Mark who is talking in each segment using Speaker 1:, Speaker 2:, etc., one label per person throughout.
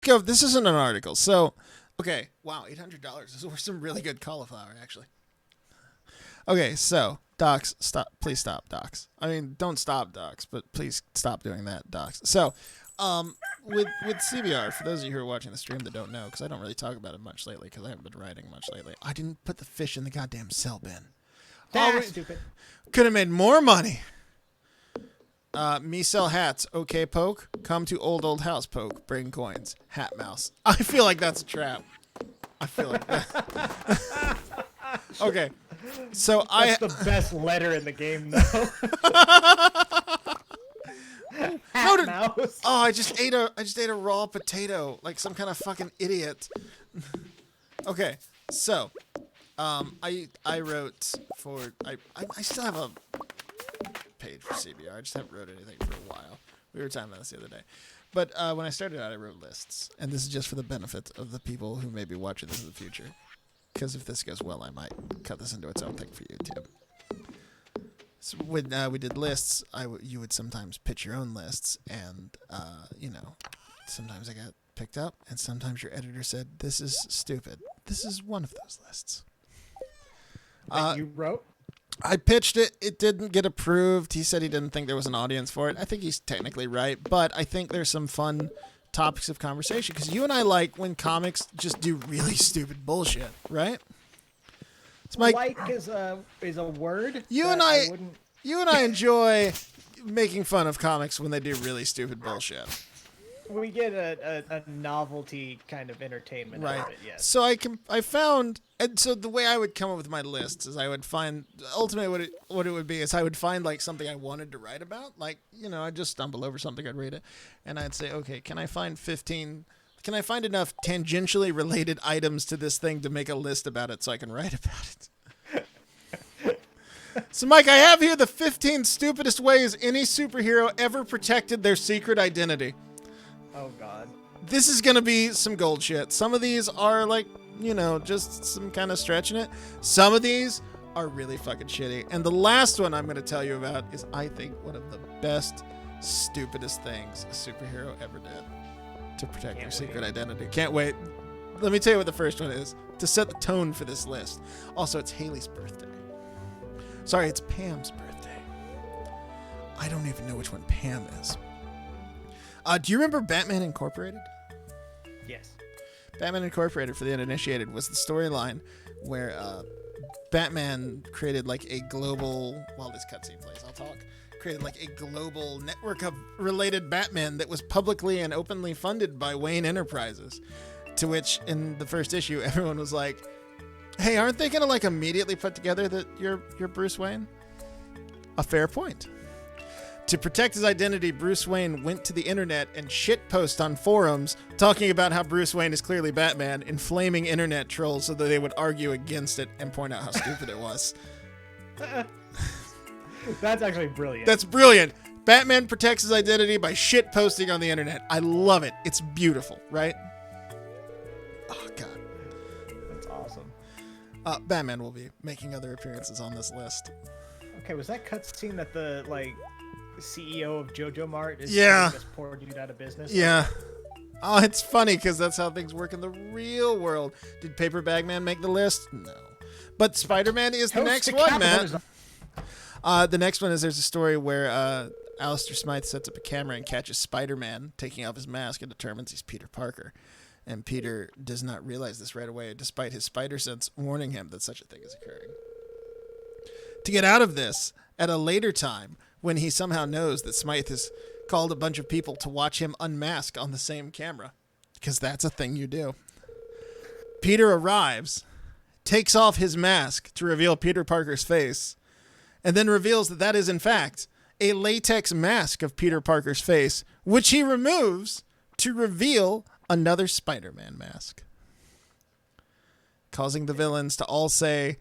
Speaker 1: This isn't an article. So, okay, wow, $800. This is some really good cauliflower, actually. Okay, so Docs, stop. Please stop, Docs. I mean, don't stop, Docs, but please stop doing that, Docs. So, with CBR, for those of you who are watching the stream that don't know, because I don't really talk about it much lately, because I haven't been writing much lately. I didn't put the fish in the goddamn cell bin.
Speaker 2: That's stupid.
Speaker 1: Could have made more money. Me sell hats. Okay, poke. Come to old house, poke. Bring coins. Hat mouse. I feel like that's a trap. I feel like that. Okay. So
Speaker 2: That's the best letter in the game, though. Hat mouse.
Speaker 1: Oh, I just ate a raw potato like some kind of fucking idiot. Okay. So, I wrote for I still have a page for CBR. I just haven't wrote anything for a while. We were talking about this the other day. But when I started out, I wrote lists. And this is just for the benefit of the people who may be watching this in the future. Because if this goes well, I might cut this into its own thing for YouTube. So when we did lists, you would sometimes pitch your own lists. And, sometimes I got picked up. And sometimes your editor said, this is stupid. This is one of those lists.
Speaker 2: That you wrote?
Speaker 1: I pitched it. It didn't get approved. He said he didn't think there was an audience for it. I think he's technically right, but I think there's some fun topics of conversation because you and I like when comics just do really stupid bullshit, right?
Speaker 2: It's like is a word.
Speaker 1: You and I enjoy making fun of comics when they do really stupid bullshit.
Speaker 2: We get a novelty kind of entertainment out of it, yes.
Speaker 1: So I found, and so the way I would come up with my lists is I would find, ultimately what it would be is I would find like something I wanted to write about. Like, I'd just stumble over something, I'd read it, and I'd say, okay, can I find enough tangentially related items to this thing to make a list about it so I can write about it? So, Mike, I have here the 15 stupidest ways any superhero ever protected their secret identity.
Speaker 2: Oh, God.
Speaker 1: This is going to be some gold shit. Some of these are like, just some kind of stretching it. Some of these are really fucking shitty. And the last one I'm going to tell you about is, I think, one of the best, stupidest things a superhero ever did to protect their secret identity. Can't wait. Let me tell you what the first one is to set the tone for this list. Also, it's Haley's birthday. Sorry, it's Pam's birthday. I don't even know which one Pam is. Do you remember Batman Incorporated?
Speaker 2: Yes.
Speaker 1: Batman Incorporated, for the uninitiated, was the storyline where Batman created like a global... While this cutscene plays, I'll talk. Created like a global network of related Batman that was publicly and openly funded by Wayne Enterprises. To which, in the first issue, everyone was like, hey, aren't they going to like immediately put together that you're Bruce Wayne? A fair point. To protect his identity, Bruce Wayne went to the internet and shitpost on forums talking about how Bruce Wayne is clearly Batman, inflaming internet trolls so that they would argue against it and point out how stupid it was.
Speaker 2: That's actually brilliant.
Speaker 1: That's brilliant. Batman protects his identity by shitposting on the internet. I love it. It's beautiful, right? Oh, God.
Speaker 2: That's awesome.
Speaker 1: Batman will be making other appearances on this list.
Speaker 2: Okay, was that cutscene that the, CEO of JoJo Mart is this poor dude out of business?
Speaker 1: Yeah. Oh, it's funny because that's how things work in the real world. Did Paper Bag Man make the list? No. But Spider-Man is the next one, man. The next one is there's a story where Alistair Smythe sets up a camera and catches Spider-Man taking off his mask and determines he's Peter Parker. And Peter does not realize this right away, despite his spider sense warning him that such a thing is occurring. To get out of this, at a later time, when he somehow knows that Smythe has called a bunch of people to watch him unmask on the same camera, because that's a thing you do. Peter arrives, takes off his mask to reveal Peter Parker's face, and then reveals that that is, in fact, a latex mask of Peter Parker's face, which he removes to reveal another Spider-Man mask, causing the villains to all say,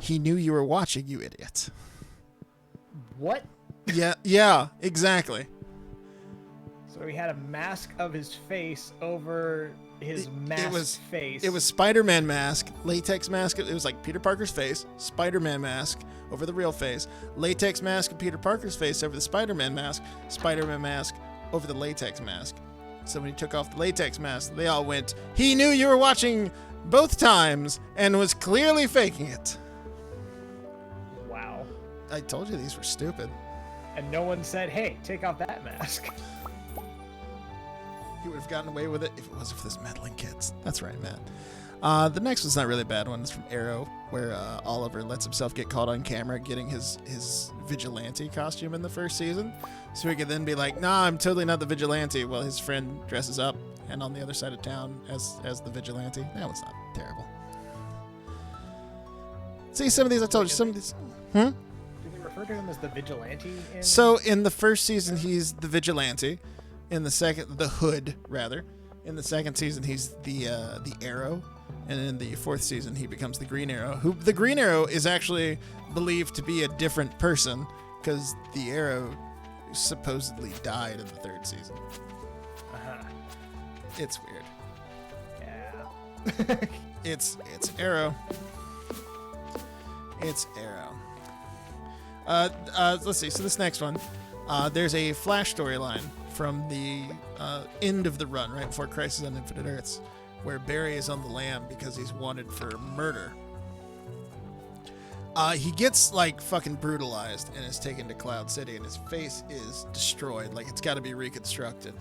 Speaker 1: he knew you were watching, you idiot.
Speaker 2: What?
Speaker 1: Yeah, exactly.
Speaker 2: So he had a mask of his face over his face.
Speaker 1: It was Spider-Man mask, latex mask. It was like Peter Parker's face, Spider-Man mask over the real face, latex mask of Peter Parker's face over the Spider-Man mask over the latex mask. So when he took off the latex mask, they all went, "He knew you were watching both times and was clearly faking it."
Speaker 2: Wow.
Speaker 1: I told you these were stupid.
Speaker 2: And no one said, "Hey, take off that mask."
Speaker 1: He would have gotten away with it if it wasn't for those meddling kids. That's right, Matt. The next one's not really a bad one. It's from Arrow, where Oliver lets himself get caught on camera getting his vigilante costume in the first season. So he could then be like, "Nah, I'm totally not the vigilante." Well, his friend dresses up and on the other side of town as the vigilante. That one's not terrible. See, some of these, I told you, some of these...
Speaker 2: Do they refer to him as the vigilante?
Speaker 1: So in the first season, he's the vigilante. In the second, the Hood, rather. In the second season, he's the Arrow. And in the fourth season, he becomes the Green Arrow. Who the Green Arrow is actually believed to be a different person because the Arrow supposedly died in the third season.
Speaker 2: Uh-huh.
Speaker 1: It's weird.
Speaker 2: Yeah.
Speaker 1: It's Arrow. It's Arrow. Let's see. So this next one, there's a Flash storyline from the end of the run, right before Crisis on Infinite Earths, where Barry is on the lam because he's wanted for murder. He gets like fucking brutalized and is taken to Cloud City, and his face is destroyed, like it's got to be reconstructed.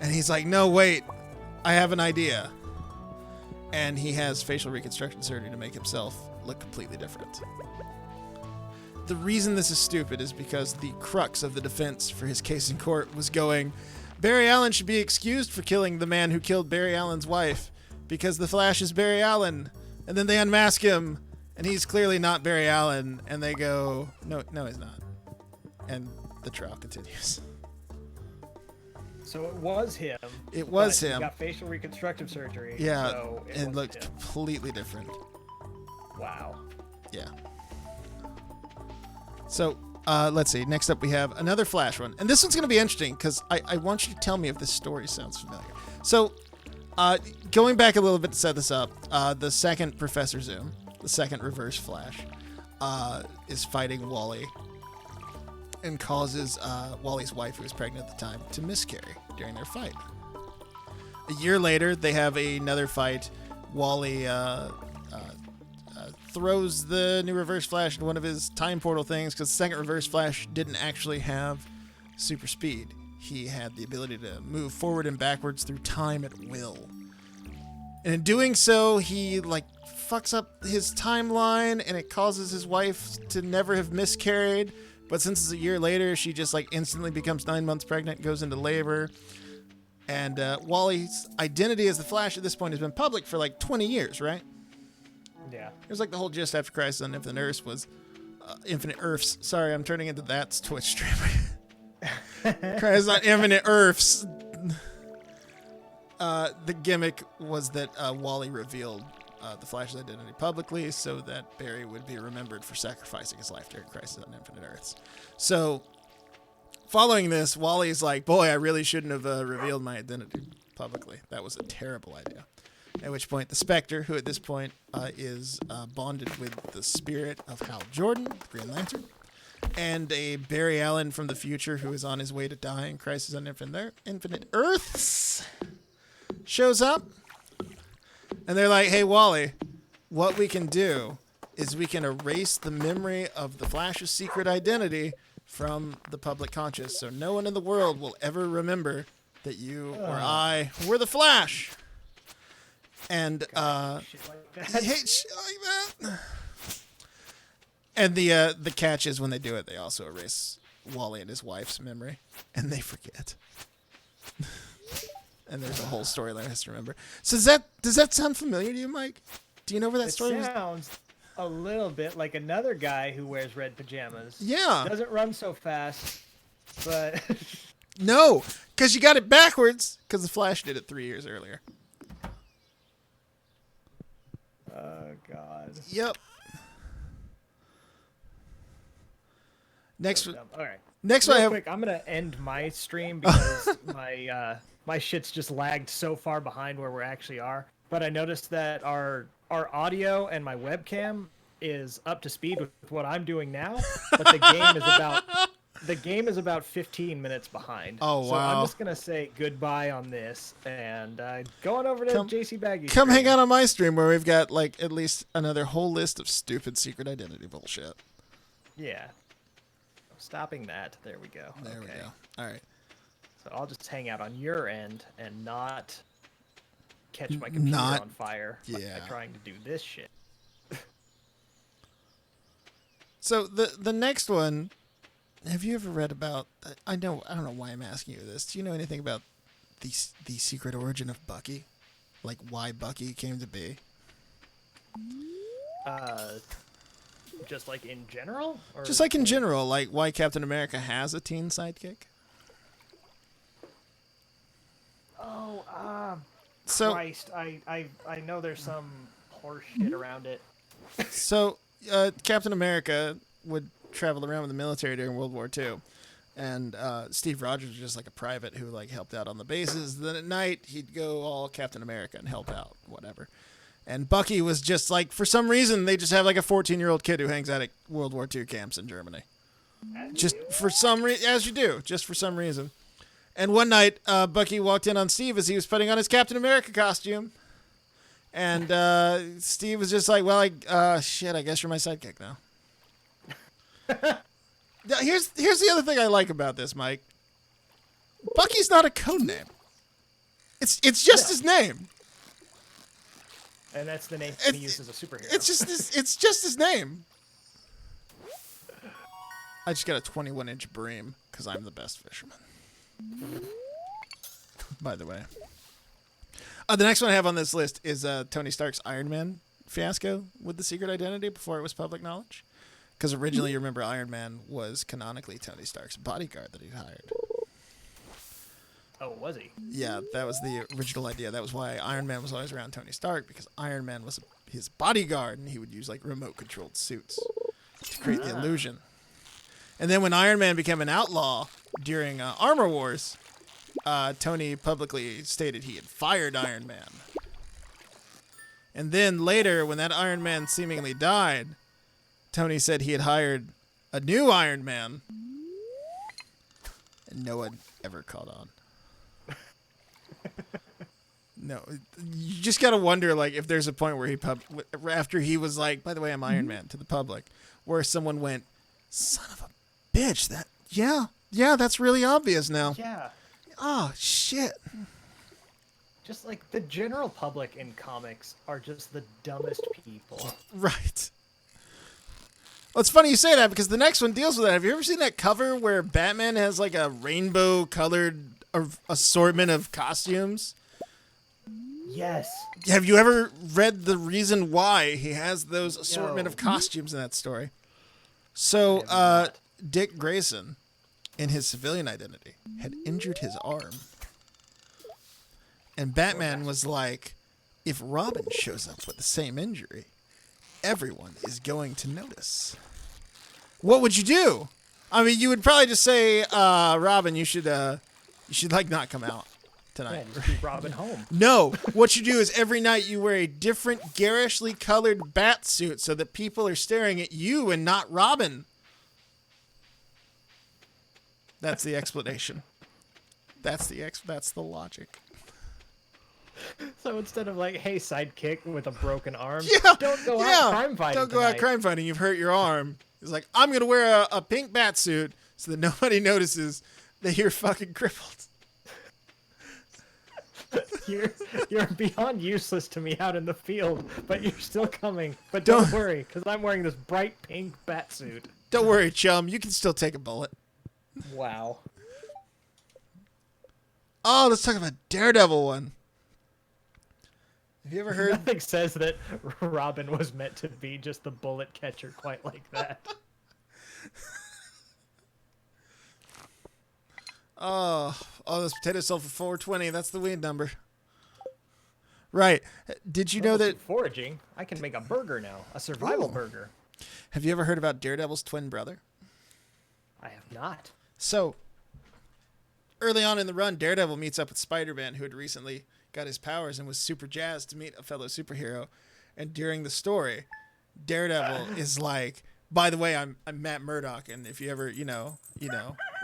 Speaker 1: And he's like, "No, wait, I have an idea." And he has facial reconstruction surgery to make himself look completely different. The reason this is stupid is because the crux of the defense for his case in court was going, Barry Allen should be excused for killing the man who killed Barry Allen's wife because the Flash is Barry Allen. And then they unmask him, and he's clearly not Barry Allen, and they go, no, he's not. And the trial continues.
Speaker 2: So it was him.
Speaker 1: It was him.
Speaker 2: He got facial reconstructive surgery.
Speaker 1: Yeah,
Speaker 2: so
Speaker 1: and looked completely different.
Speaker 2: Wow.
Speaker 1: Yeah. So, let's see. Next up, we have another Flash one. And this one's going to be interesting because I want you to tell me if this story sounds familiar. So, going back a little bit to set this up, the second Professor Zoom, the second Reverse Flash, is fighting Wally and causes Wally's wife, who was pregnant at the time, to miscarry during their fight. A year later, they have another fight. Wally throws the new Reverse Flash into one of his time portal things because the second Reverse Flash didn't actually have super speed. He had the ability to move forward and backwards through time at will. And in doing so, he fucks up his timeline, and it causes his wife to never have miscarried. But since it's a year later, she just instantly becomes 9 months pregnant, goes into labor. And Wally's identity as the Flash at this point has been public for 20 years, right?
Speaker 2: Yeah.
Speaker 1: It was the whole gist after Crisis on Infinite Earths was Infinite Earths. Sorry, I'm turning into That's Twitch stream. Crisis on Infinite Earths. The gimmick was that Wally revealed the Flash's identity publicly so that Barry would be remembered for sacrificing his life during Crisis on Infinite Earths. So, following this, Wally's like, boy, I really shouldn't have revealed my identity publicly. That was a terrible idea. At which point, the Spectre, who at this point is bonded with the spirit of Hal Jordan, the Green Lantern, and a Barry Allen from the future who is on his way to die in Crisis on Infinite Earths, shows up. And they're like, hey, Wally, what we can do is we can erase the memory of the Flash's secret identity from the public conscious, so no one in the world will ever remember that you or I were the Flash. And
Speaker 2: Shit like that.
Speaker 1: I hate shit like that. And the catch is when they do it, they also erase Wally and his wife's memory, and they forget. And there's a whole storyline I have to remember. So does that sound familiar to you, Mike? Do you know where that story was?
Speaker 2: It sounds a little bit like another guy who wears red pajamas.
Speaker 1: Yeah.
Speaker 2: Doesn't run so fast, but...
Speaker 1: No, because you got it backwards, because the Flash did it 3 years earlier.
Speaker 2: Oh, God.
Speaker 1: Yep. Next,
Speaker 2: All right.
Speaker 1: Next
Speaker 2: Real
Speaker 1: one I have...
Speaker 2: quick, I'm going to end my stream because my shit's just lagged so far behind where we actually are. But I noticed that our audio and my webcam is up to speed with what I'm doing now, but the game is about the game is about 15 minutes behind.
Speaker 1: Oh, wow.
Speaker 2: So I'm just gonna say goodbye on this and go on over to JC Baggy's
Speaker 1: Come
Speaker 2: stream.
Speaker 1: hang out on my stream where we've got like at least another whole list of stupid secret identity bullshit.
Speaker 2: Yeah. Stopping that. There we go.
Speaker 1: There we go. All right.
Speaker 2: So I'll just hang out on your end and not catch my computer on fire by trying to do this shit.
Speaker 1: So the next one, have you ever read about? I don't know why I'm asking you this. Do you know anything about the secret origin of Bucky, like why Bucky came to be?
Speaker 2: Just like in general? Or
Speaker 1: just like in general, like why Captain America has a teen sidekick?
Speaker 2: So Christ, I know there's some horse shit around it.
Speaker 1: So Captain America would travel around with the military during World War II, and Steve Rogers was just like a private who like helped out on the bases. Then at night he'd go all Captain America and help out, whatever. And Bucky was just like, for some reason, they just have like a 14-year-old kid who hangs out at World War II camps in Germany. Just for some reason, as you do, just for some reason. And one night, Bucky walked in on Steve as he was putting on his Captain America costume. And Steve was just like, well, shit, I guess you're my sidekick now. Now, here's the other thing I like about this, Mike. Bucky's not a code name. It's just his name.
Speaker 2: And that's the name he used as a superhero.
Speaker 1: It's just his name. I just got a 21-inch bream because I'm the best fisherman. By the way. The next one I have on this list is Tony Stark's Iron Man fiasco with the secret identity before it was public knowledge. Because originally, you remember, Iron Man was canonically Tony Stark's bodyguard that he'd hired.
Speaker 2: Oh, was he?
Speaker 1: Yeah, that was the original idea. That was why Iron Man was always around Tony Stark, because Iron Man was his bodyguard, and he would use like remote-controlled suits to create the illusion. And then when Iron Man became an outlaw during Armor Wars, Tony publicly stated he had fired Iron Man. And then later, when that Iron Man seemingly died, Tony said he had hired a new Iron Man, and no one ever caught on. No, you just gotta wonder, like, if there's a point where after he was like, by the way, I'm Iron Man to the public, where someone went, son of a bitch, yeah, that's really obvious now.
Speaker 2: Yeah.
Speaker 1: Oh, shit.
Speaker 2: Just like the general public in comics are just the dumbest people.
Speaker 1: Right. Well, it's funny you say that because the next one deals with that. Have you ever seen that cover where Batman has like a rainbow-colored assortment of costumes?
Speaker 2: Yes.
Speaker 1: Have you ever read the reason why he has those assortment of costumes in that story? So, Dick Grayson, in his civilian identity, had injured his arm. And Batman was like, if Robin shows up with the same injury, everyone is going to notice. What would you do? I mean, you would probably just say, Robin, you should like not come out tonight.
Speaker 2: Yeah, just keep Robin home.
Speaker 1: No, what you do is every night you wear a different garishly colored bat suit so that people are staring at you and not Robin. That's the explanation. That's the logic.
Speaker 2: So instead of like, hey, sidekick with a broken arm,
Speaker 1: Yeah,
Speaker 2: don't go out crime fighting.
Speaker 1: Don't go out crime fighting. You've hurt your arm. It's like, I'm going to wear a pink bat suit so that nobody notices that you're fucking crippled.
Speaker 2: You're beyond useless to me out in the field, but you're still coming. But don't worry, because I'm wearing this bright pink bat suit.
Speaker 1: Don't worry, chum. You can still take a bullet.
Speaker 2: Wow.
Speaker 1: Oh, let's talk about Daredevil one. Have you ever heard?
Speaker 2: Nothing says that Robin was meant to be just the bullet catcher quite like that.
Speaker 1: Oh, those potatoes sold for 420. That's the weed number. Right. Did you know that
Speaker 2: foraging? I can make a burger now, a survival burger.
Speaker 1: Have you ever heard about Daredevil's twin brother?
Speaker 2: I have not.
Speaker 1: So, early on in the run, Daredevil meets up with SpiderMan, who had recently got his powers and was super jazzed to meet a fellow superhero. And during the story, Daredevil is like, by the way, I'm Matt Murdock, and if you ever,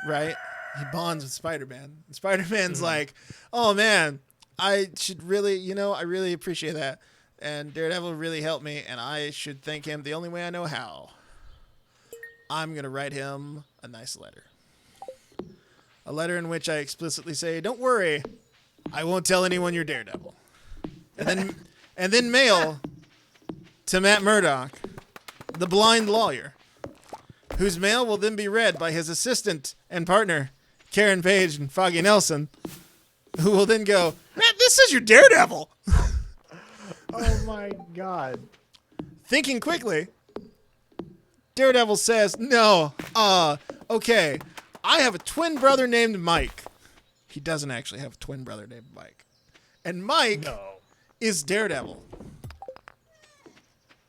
Speaker 1: right? He bonds with Spider-Man. And Spider-Man's like, oh man, I should really, I really appreciate that. And Daredevil really helped me, and I should thank him the only way I know how. I'm going to write him a nice letter. A letter in which I explicitly say, don't worry, I won't tell anyone you're Daredevil. And then mail to Matt Murdock, the blind lawyer, whose mail will then be read by his assistant and partner, Karen Page and Foggy Nelson, who will then go, Matt, this is your Daredevil.
Speaker 2: Oh my God.
Speaker 1: Thinking quickly, Daredevil says, no, okay, I have a twin brother named Mike. He doesn't actually have a twin brother named Mike. And Mike is Daredevil.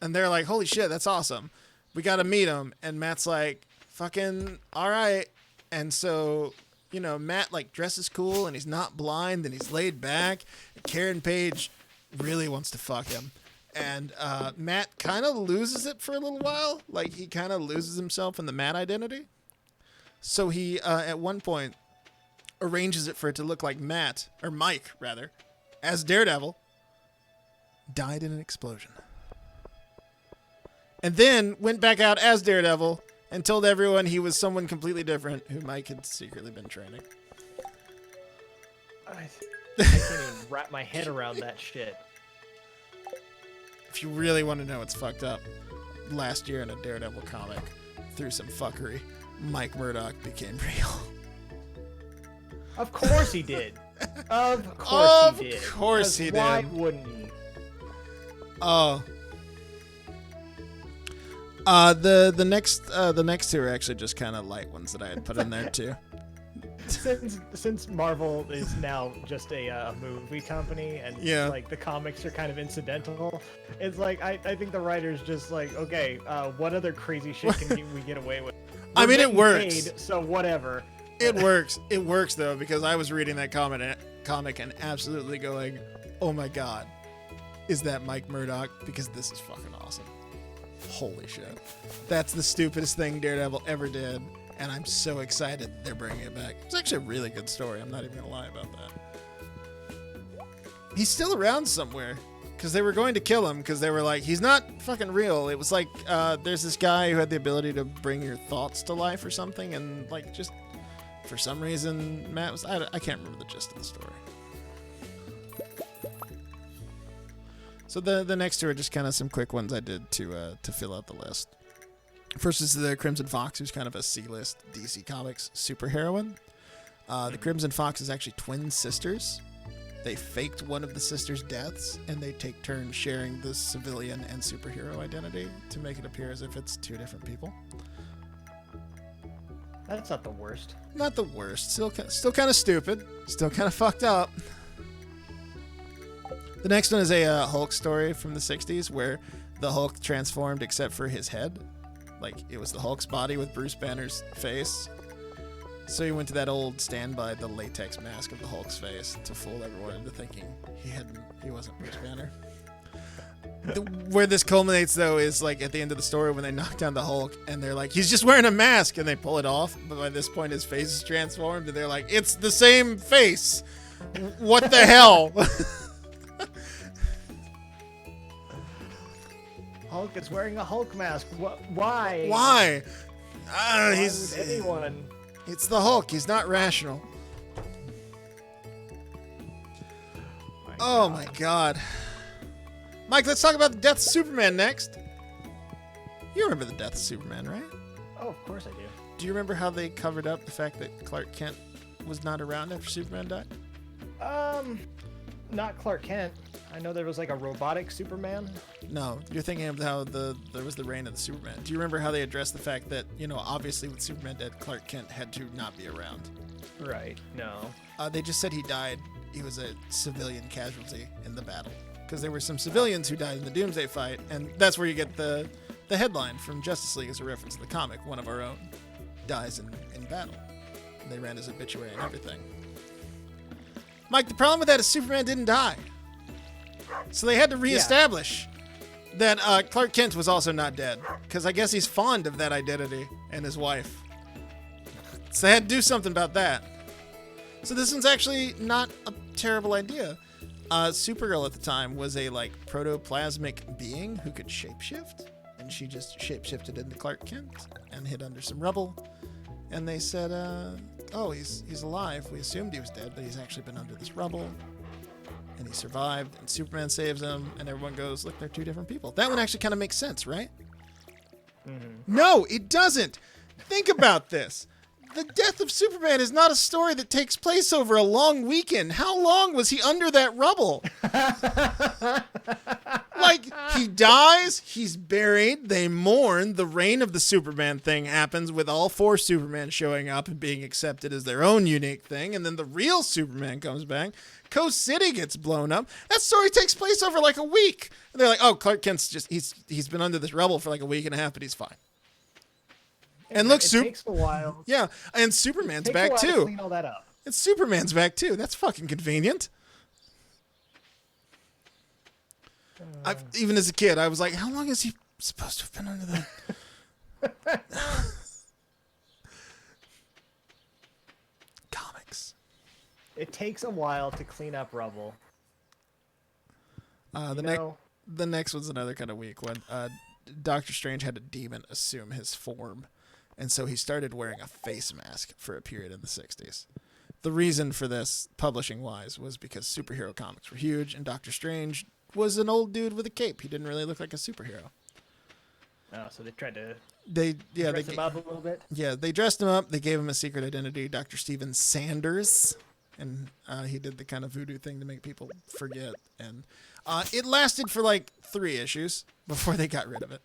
Speaker 1: And they're like, holy shit, that's awesome. We got to meet him. And Matt's like, fucking, all right. And so, Matt like dresses cool and he's not blind and he's laid back. And Karen Page really wants to fuck him. And Matt kind of loses it for a little while. Like he kind of loses himself in the Matt identity. So he, at one point, arranges it for it to look like Matt, or Mike, rather, as Daredevil, died in an explosion. And then went back out as Daredevil and told everyone he was someone completely different who Mike had secretly been training.
Speaker 2: I can't even wrap my head around that shit.
Speaker 1: If you really want to know what's fucked up, last year in a Daredevil comic, through some fuckery, Mike Murdock became real.
Speaker 2: Of course he did. Of course he did.
Speaker 1: Of course he did.
Speaker 2: Why wouldn't he?
Speaker 1: Oh. The next two are actually just kind of light ones that I had put in there too.
Speaker 2: Since Marvel is now just a movie company and like the comics are kind of incidental, it's like I think the writers just like, okay, what other crazy shit can we get away with?
Speaker 1: I mean, it works.
Speaker 2: Paid, so whatever.
Speaker 1: It works. It works though, because I was reading that comic and absolutely going, oh my god, is that Mike Murdock? Because this is fucking awesome. Holy shit. That's the stupidest thing Daredevil ever did. And I'm so excited they're bringing it back. It's actually a really good story. I'm not even going to lie about that. He's still around somewhere. Because they were going to kill him. Because they were like, he's not fucking real. It was like, there's this guy who had the ability to bring your thoughts to life or something. And like, just for some reason, Matt was... I can't remember the gist of the story. So the next two are just kind of some quick ones I did to fill out the list. First is the Crimson Fox, who's kind of a C-list DC Comics superheroine. The Crimson Fox is actually twin sisters. They faked one of the sisters' deaths, and they take turns sharing the civilian and superhero identity to make it appear as if it's two different people.
Speaker 2: That's not the worst.
Speaker 1: Not the worst. Still kind of stupid. Still kind of fucked up. The next one is a Hulk story from the 60s where the Hulk transformed except for his head. Like, it was the Hulk's body with Bruce Banner's face. So he went to that old standby, the latex mask of the Hulk's face, to fool everyone into thinking he wasn't Bruce Banner. Where this culminates, though, is like at the end of the story when they knock down the Hulk and they're like, he's just wearing a mask, and they pull it off. But by this point, his face is transformed, and they're like, it's the same face. What the hell?
Speaker 2: Hulk is wearing a Hulk mask. Why?
Speaker 1: Why?
Speaker 2: He's anyone.
Speaker 1: It's the Hulk. He's not rational. Oh my god. Mike, let's talk about the death of Superman next. You remember the death of Superman, right?
Speaker 2: Oh, of course I do.
Speaker 1: Do you remember how they covered up the fact that Clark Kent was not around after Superman died?
Speaker 2: Not Clark Kent. I know there was like a robotic Superman.
Speaker 1: No, you're thinking of how there was the reign of the Superman. Do you remember how they addressed the fact that, obviously with Superman dead, Clark Kent had to not be around?
Speaker 2: Right, no.
Speaker 1: They just said he died. He was a civilian casualty in the battle. Because there were some civilians who died in the Doomsday fight, and that's where you get the headline from Justice League as a reference to the comic. One of our own dies in battle. And they ran his obituary and everything. Mike, the problem with that is Superman didn't die. So they had to reestablish that Clark Kent was also not dead. because I guess he's fond of that identity and his wife. So they had to do something about that. So this one's actually not a terrible idea. Supergirl at the time was a like protoplasmic being who could shapeshift, and she just shapeshifted into Clark Kent and hid under some rubble. And they said, "Oh, he's alive. We assumed he was dead, but he's actually been under this rubble, and he survived." And Superman saves him, and everyone goes, "Look, they're two different people." That one actually kind of makes sense, right? Mm-hmm. No, it doesn't. Think about this. The death of Superman is not a story that takes place over a long weekend. How long was he under that rubble? Like, he dies, he's buried, they mourn, the reign of the Superman thing happens with all 4 Supermen showing up and being accepted as their own unique thing, and then the real Superman comes back. Coast City gets blown up. That story takes place over like a week. And they're like, oh, Clark Kent's just, he's been under this rubble for like a week and a half, but he's fine. And look,
Speaker 2: it takes a while.
Speaker 1: Yeah, and Superman's back too.
Speaker 2: To clean all that up.
Speaker 1: And Superman's back too. That's fucking convenient. Even as a kid, I was like, how long is he supposed to have been under that? Comics.
Speaker 2: It takes a while to clean up rubble.
Speaker 1: The next one's another kind of weak one. Doctor Strange had a demon assume his form, and so he started wearing a face mask for a period in the 60s. The reason for this, publishing-wise, was because superhero comics were huge, and Doctor Strange was an old dude with a cape. He didn't really look like a superhero.
Speaker 2: Oh, so they tried to
Speaker 1: dress
Speaker 2: him up a little bit?
Speaker 1: Yeah, they dressed him up. They gave him a secret identity, Dr. Steven Sanders, and he did the kind of voodoo thing to make people forget. And it lasted for like 3 issues before they got rid of it.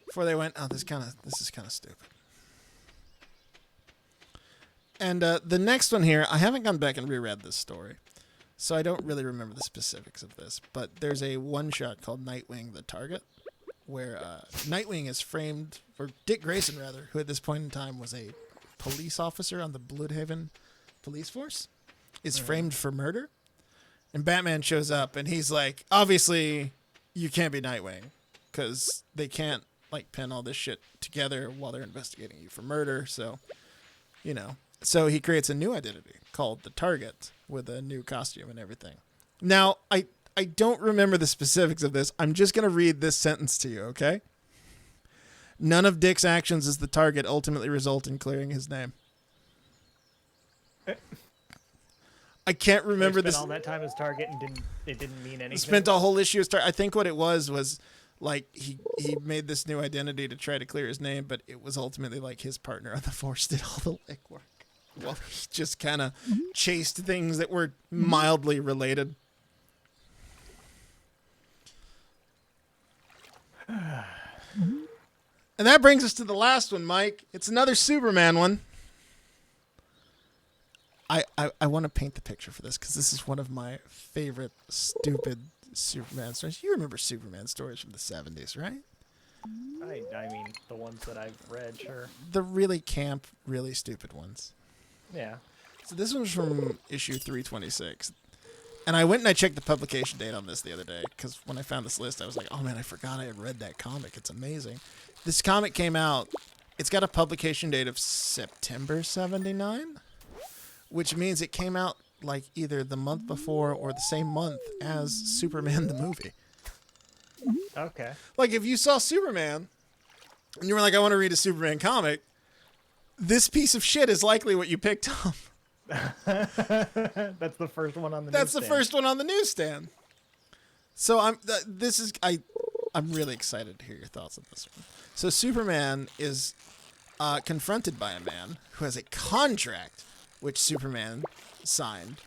Speaker 1: Before they went, oh, this is kind of stupid. And the next one here, I haven't gone back and reread this story, so I don't really remember the specifics of this. But there's a one-shot called Nightwing: The Target, where Nightwing is framed, or Dick Grayson rather, who at this point in time was a police officer on the Bloodhaven police force, is framed for murder. And Batman shows up, and he's like, obviously, you can't be Nightwing, because they can't like pin all this shit together while they're investigating you for murder. So, you know. So he creates a new identity called the Target with a new costume and everything. Now, I don't remember the specifics of this. I'm just going to read this sentence to you, okay? None of Dick's actions as the Target ultimately result in clearing his name. I can't remember this.
Speaker 2: Spent all that time as Target and it didn't mean anything.
Speaker 1: Spent a whole issue as Target. I think what it was like he made this new identity to try to clear his name, but it was ultimately like his partner on the force did all the legwork. Well, he just kind of chased things that were mildly related. And that brings us to the last one, Mike. It's another Superman one. I want to paint the picture for this because this is one of my favorite stupid Superman stories. You remember Superman stories from the 70s, right?
Speaker 2: I mean, the ones that I've read, sure.
Speaker 1: The really camp, really stupid ones.
Speaker 2: Yeah.
Speaker 1: So this one's from issue 326. And I went and I checked the publication date on this the other day because when I found this list, I was like, oh man, I forgot I had read that comic. It's amazing. This comic came out, it's got a publication date of September 79, which means it came out like either the month before or the same month as Superman the movie.
Speaker 2: Okay.
Speaker 1: Like if you saw Superman and you were like, I want to read a Superman comic, this piece of shit is likely what you picked up.
Speaker 2: That's the first one on the newsstand.
Speaker 1: That's the first one on the newsstand. So I'm really excited to hear your thoughts on this one. So Superman is confronted by a man who has a contract which Superman signed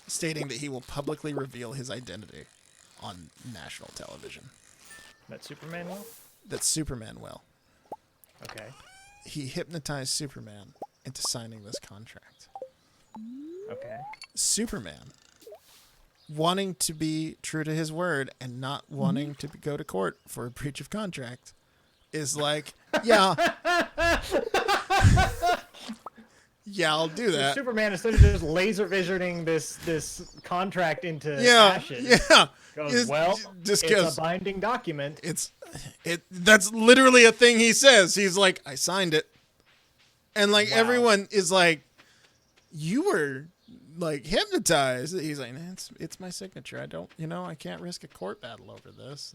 Speaker 1: stating that he will publicly reveal his identity on national television.
Speaker 2: That Superman will?
Speaker 1: That Superman will.
Speaker 2: Okay.
Speaker 1: He hypnotized Superman into signing this contract.
Speaker 2: Okay.
Speaker 1: Superman, wanting to be true to his word and not wanting to go to court for a breach of contract, is like, yeah, Yeah, I'll do that.
Speaker 2: Superman, instead of just laser visioning this contract into ashes, goes, it's a binding document.
Speaker 1: That's literally a thing he says. He's like, I signed it. And like everyone is like, you were like hypnotized. He's like, it's my signature. I don't, I can't risk a court battle over this.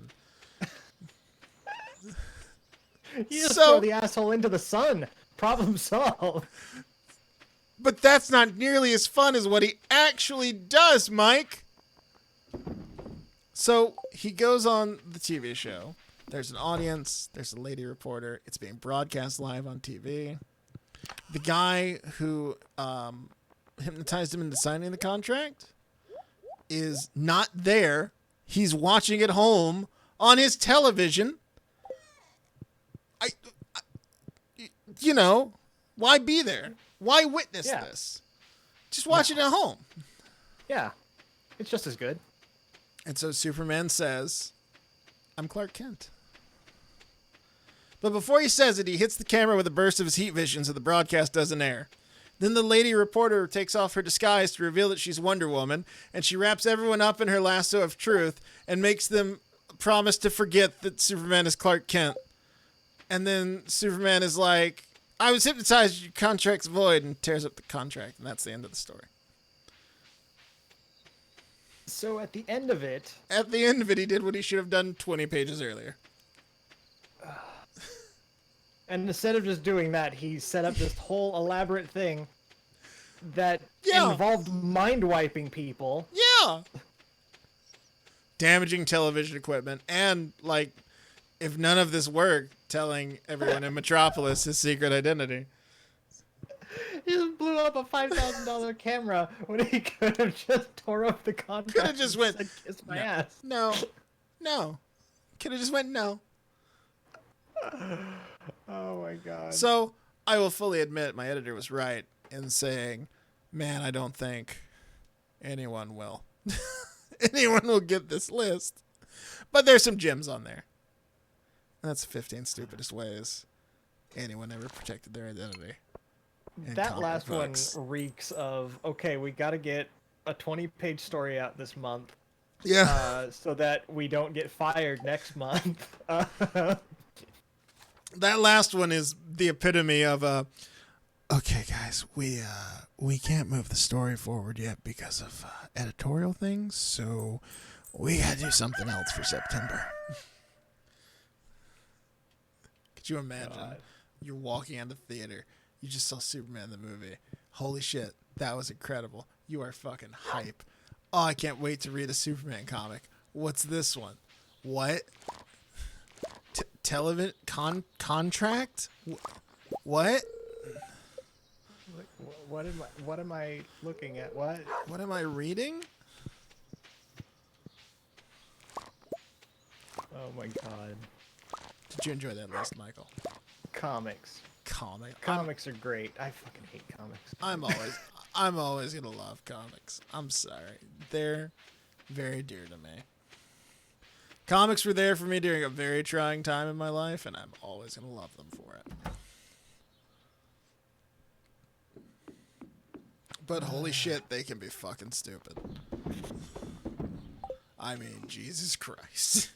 Speaker 2: You just throw the asshole into the sun. Problem solved.
Speaker 1: But that's not nearly as fun as what he actually does, Mike. So he goes on the TV show. There's an audience. There's a lady reporter. It's being broadcast live on TV. The guy who hypnotized him into signing the contract is not there. He's watching at home on his television. Why be there? Why witness this? Just watch it at home.
Speaker 2: Yeah, it's just as good.
Speaker 1: And so Superman says, I'm Clark Kent. But before he says it, he hits the camera with a burst of his heat vision so the broadcast doesn't air. Then the lady reporter takes off her disguise to reveal that she's Wonder Woman, and she wraps everyone up in her lasso of truth and makes them promise to forget that Superman is Clark Kent. And then Superman is like, I was hypnotized, your contract's void, and tears up the contract, and that's the end of the story.
Speaker 2: So at the end of it...
Speaker 1: he did what he should have done 20 pages earlier.
Speaker 2: And instead of just doing that, he set up this whole elaborate thing that involved mind-wiping people.
Speaker 1: Yeah! Damaging television equipment, and, like, if none of this worked, telling everyone in Metropolis his secret identity.
Speaker 2: He just blew up a $5,000 camera when he could have just tore up the contract.
Speaker 1: Could have just went,
Speaker 2: kiss my ass.
Speaker 1: No. Could have just went, no.
Speaker 2: Oh my god.
Speaker 1: So, I will fully admit my editor was right in saying, man, I don't think anyone will. Anyone will get this list. But there's some gems on there. That's 15 stupidest ways anyone ever protected their identity.
Speaker 2: That last one reeks of, okay, we got to get a 20-page story out this month.
Speaker 1: Yeah.
Speaker 2: So that we don't get fired next month.
Speaker 1: That last one is the epitome of okay, guys, we can't move the story forward yet because of editorial things, so we got to do something else for September. Could you imagine? You're walking out of the theater. You just saw Superman the movie. Holy shit, that was incredible. You are fucking hype. Oh, I can't wait to read a Superman comic. What's this one? What? Television contract? What?
Speaker 2: What am I looking at? What
Speaker 1: am I reading?
Speaker 2: Oh my god.
Speaker 1: Did you enjoy that list, Michael?
Speaker 2: Comics.
Speaker 1: Comics
Speaker 2: are great. I fucking hate comics.
Speaker 1: I'm always gonna love comics. I'm sorry. They're very dear to me. Comics were there for me during a very trying time in my life, and I'm always gonna love them for it. But holy shit, they can be fucking stupid. I mean, Jesus Christ.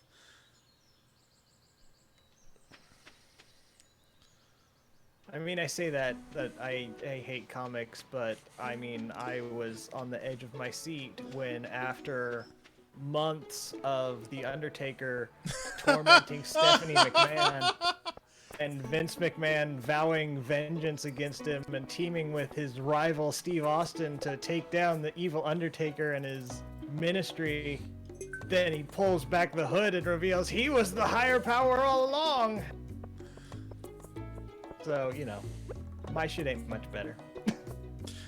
Speaker 2: I mean, I say that I hate comics, but I mean, I was on the edge of my seat when, after months of the Undertaker tormenting Stephanie McMahon and Vince McMahon vowing vengeance against him and teaming with his rival Steve Austin to take down the evil Undertaker and his ministry, then he pulls back the hood and reveals he was the higher power all along. So, my shit ain't much better.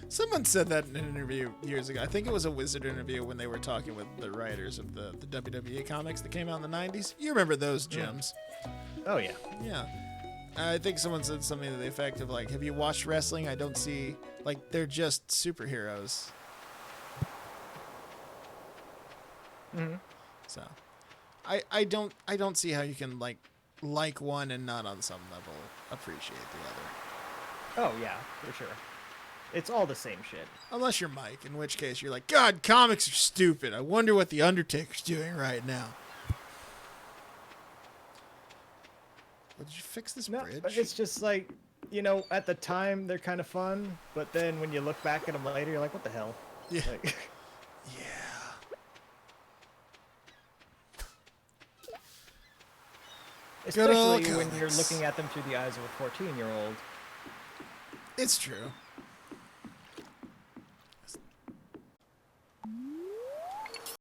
Speaker 1: Someone said that in an interview years ago. I think it was a Wizard interview when they were talking with the writers of the WWE comics that came out in the 90s. You remember those gems.
Speaker 2: Oh, yeah.
Speaker 1: Yeah. I think someone said something to the effect of, like, have you watched wrestling? I don't see, like, they're just superheroes.
Speaker 2: Mm-hmm.
Speaker 1: So, I don't see how you can, like one and not on some level appreciate the other.
Speaker 2: Oh, yeah, for sure. It's all the same shit.
Speaker 1: Unless you're Mike, in which case you're like, God, comics are stupid. I wonder what the Undertaker's doing right now. Well, did you fix this bridge?
Speaker 2: But it's just like, you know, at the time they're kind of fun, but then when you look back at them later, you're like, what the hell?
Speaker 1: Yeah.
Speaker 2: Like,
Speaker 1: yeah.
Speaker 2: Especially when you're looking at them through the eyes of a 14-year-old.
Speaker 1: It's true.